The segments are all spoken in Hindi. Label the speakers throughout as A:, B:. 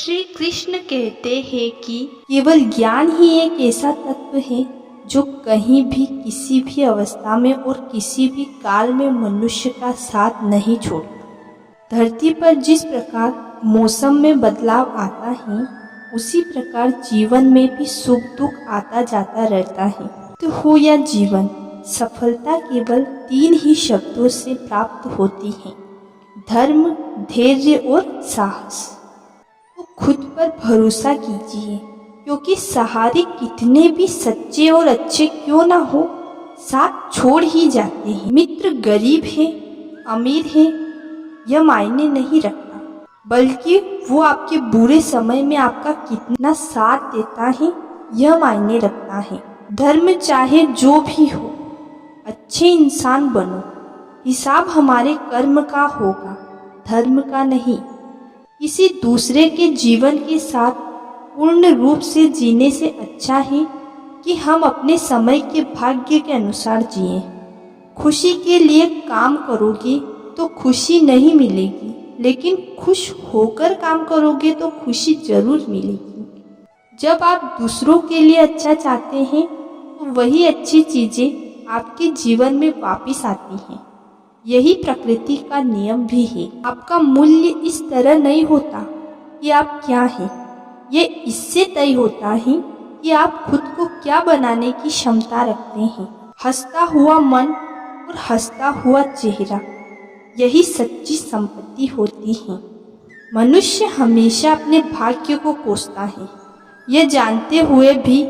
A: श्री कृष्ण कहते हैं कि केवल ज्ञान ही एक ऐसा तत्व है जो कहीं भी किसी भी अवस्था में और किसी भी काल में मनुष्य का साथ नहीं छोड़ता। धरती पर जिस प्रकार मौसम में बदलाव आता है, उसी प्रकार जीवन में भी सुख दुख आता जाता रहता है। तो हो या जीवन, सफलता केवल 3 ही शब्दों से प्राप्त होती है: धर्म, धैर्य और साहस। तो खुद पर भरोसा कीजिए, क्योंकि सहारे कितने भी सच्चे और अच्छे क्यों ना हो, साथ छोड़ ही जाते हैं। मित्र गरीब है, अमीर है, यह मायने नहीं रखता, बल्कि वो आपके बुरे समय में आपका कितना साथ देता है, यह मायने रखता है। धर्म चाहे जो भी हो, अच्छे इंसान बनो। हिसाब हमारे कर्म का होगा, धर्म का नहीं। किसी दूसरे के जीवन के साथ पूर्ण रूप से जीने से अच्छा है कि हम अपने समय के भाग्य के अनुसार जिएं। खुशी के लिए काम करोगे तो खुशी नहीं मिलेगी, लेकिन खुश होकर काम करोगे तो खुशी जरूर मिलेगी। जब आप दूसरों के लिए अच्छा चाहते हैं, तो वही अच्छी चीजें आपके जीवन में वापस आती हैं। यही प्रकृति का नियम भी है। आपका मूल्य इस तरह नहीं होता कि आप क्या हैं, ये इससे तय होता है कि आप खुद को क्या बनाने की क्षमता रखते हैं। हंसता हुआ मन और हंसता हुआ चेहरा, यही सच्ची संपत्ति होती है। मनुष्य हमेशा अपने भाग्य को कोसता है, यह जानते हुए भी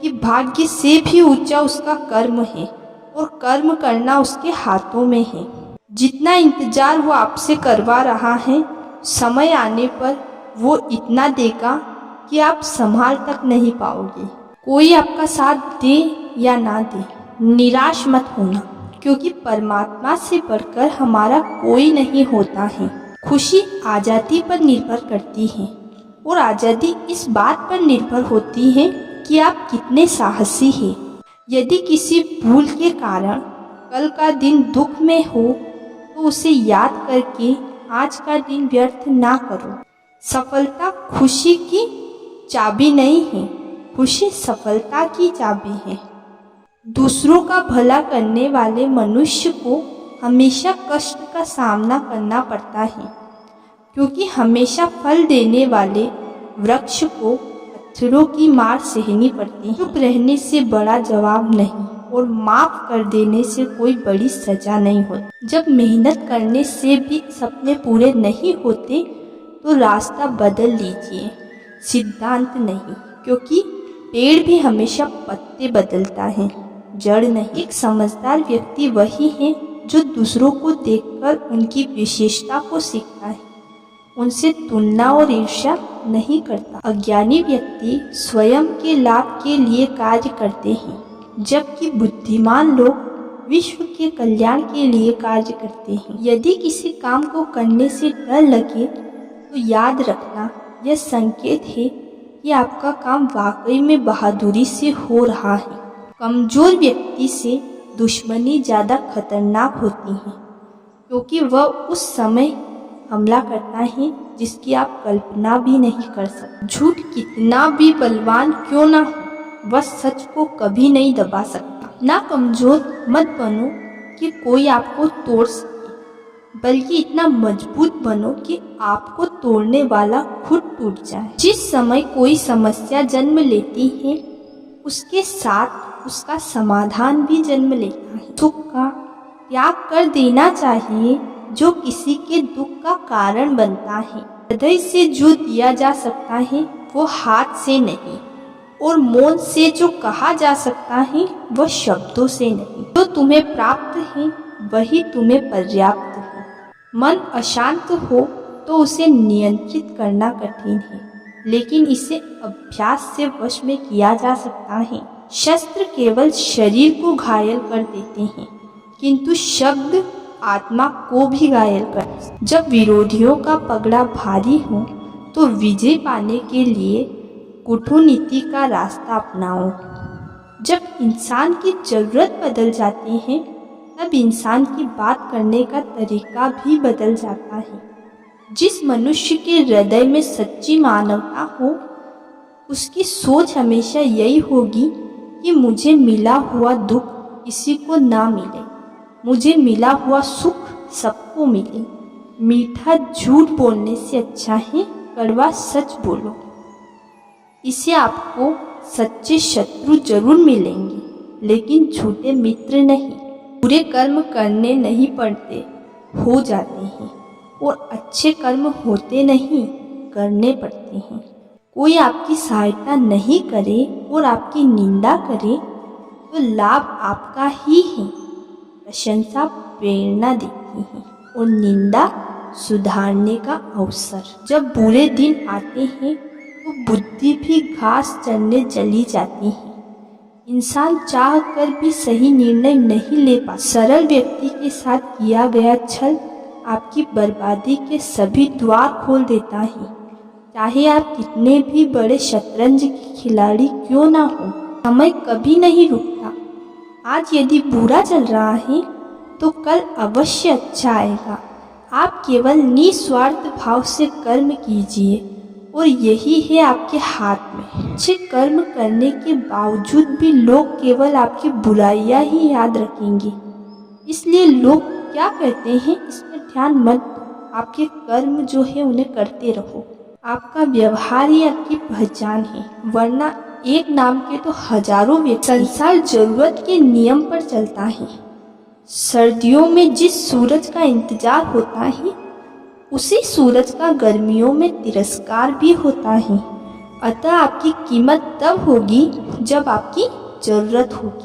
A: कि भाग्य से भी ऊंचा उसका कर्म है और कर्म करना उसके हाथों में है। जितना इंतजार वो आपसे करवा रहा है, समय आने पर वो इतना देगा कि आप संभाल तक नहीं पाओगे। कोई आपका साथ दे या ना दे, निराश मत होना, क्योंकि परमात्मा से बढ़कर हमारा कोई नहीं होता है। खुशी आज़ादी पर निर्भर करती है, और आज़ादी इस बात पर निर्भर होती है कि आप कितने साहसी हैं। यदि किसी भूल के कारण कल का दिन दुख में हो, तो उसे याद करके आज का दिन व्यर्थ ना करो। सफलता खुशी की चाबी नहीं है, खुशी सफलता की चाबी है। दूसरों का भला करने वाले मनुष्य को हमेशा कष्ट का सामना करना पड़ता है, क्योंकि हमेशा फल देने वाले वृक्ष को पत्थरों की मार सहनी पड़ती है। चुप रहने से बड़ा जवाब नहीं, और माफ कर देने से कोई बड़ी सजा नहीं होती। जब मेहनत करने से भी सपने पूरे नहीं होते, तो रास्ता बदल लीजिए, सिद्धांत नहीं, क्योंकि पेड़ भी हमेशा पत्ते बदलता है, जड़ नहीं। एक समझदार व्यक्ति वही है जो दूसरों को देखकर उनकी विशेषता को सीखता है, उनसे तुलना और ईर्ष्या नहीं करता। अज्ञानी व्यक्ति स्वयं के लाभ के लिए कार्य करते हैं, जबकि बुद्धिमान लोग विश्व के कल्याण के लिए कार्य करते हैं। यदि किसी काम को करने से डर लगे, तो याद रखना, यह संकेत है कि आपका काम वाकई में बहादुरी से हो रहा है। कमजोर व्यक्ति से दुश्मनी ज़्यादा खतरनाक होती है, क्योंकि वह उस समय हमला करता है जिसकी आप कल्पना भी नहीं कर सकते। झूठ कितना भी बलवान क्यों ना हो, वह सच को कभी नहीं दबा सकता। ना कमजोर मत बनो कि कोई आपको तोड़ सके, बल्कि इतना मजबूत बनो कि आपको तोड़ने वाला खुद टूट जाए। जिस समय कोई समस्या जन्म लेती है, उसके साथ उसका समाधान भी जन्म लेता है। सुख का त्याग कर देना चाहिए जो किसी के दुख का कारण बनता है। हृदय से जो दिया जा सकता है वो हाथ से नहीं, और मौन से जो कहा जा सकता है वह शब्दों से नहीं। जो तुम्हें प्राप्त है वही तुम्हें पर्याप्त है। मन अशांत हो तो उसे नियंत्रित करना कठिन है, लेकिन इसे अभ्यास से वश में किया जा सकता है। शस्त्र केवल शरीर को घायल कर देते हैं, किंतु शब्द आत्मा को भी घायल कर। जब विरोधियों का पगड़ा भारी हो, तो विजय पाने के लिए कूटनीति का रास्ता अपनाओ। जब इंसान की जरूरत बदल जाती है, तब इंसान की बात करने का तरीका भी बदल जाता है। जिस मनुष्य के हृदय में सच्ची मानवता हो, उसकी सोच हमेशा यही होगी कि मुझे मिला हुआ दुख किसी को ना मिले, मुझे मिला हुआ सुख सबको मिले। मीठा झूठ बोलने से अच्छा है कड़वा सच बोलो। इसे आपको सच्चे शत्रु जरूर मिलेंगे, लेकिन झूठे मित्र नहीं। बुरे कर्म करने नहीं पड़ते, हो जाते हैं, और अच्छे कर्म होते नहीं, करने पड़ते हैं। कोई आपकी सहायता नहीं करे और आपकी निंदा करे तो लाभ आपका ही है। प्रशंसा प्रेरणा देती है और निंदा सुधारने का अवसर। जब बुरे दिन आते हैं तो बुद्धि भी घास चरने चली जाती है। इंसान चाह कर भी सही निर्णय नहीं ले पाता। सरल व्यक्ति के साथ किया गया छल आपकी बर्बादी के सभी द्वार खोल देता है। चाहे आप कितने भी बड़े शतरंज के खिलाड़ी क्यों ना हो, समय कभी नहीं रुकता। आज यदि बुरा चल रहा है तो कल अवश्य अच्छा आएगा। आप केवल निस्वार्थ भाव से कर्म कीजिए और यही है आपके हाथ में। अच्छे कर्म करने के बावजूद भी लोग केवल आपकी बुराइयां ही याद रखेंगे। इसलिए लोग क्या कहते हैं इस पर ध्यान मत दो। आपके कर्म जो है उन्हें करते रहो। आपका व्यवहार ही आपकी पहचान है, वरना एक नाम के तो हजारों व्यक्ति। संसार जरूरत के नियम पर चलता है। सर्दियों में जिस सूरज का इंतजार होता है, उसी सूरज का गर्मियों में तिरस्कार भी होता है। अतः आपकी कीमत तब होगी जब आपकी जरूरत होगी।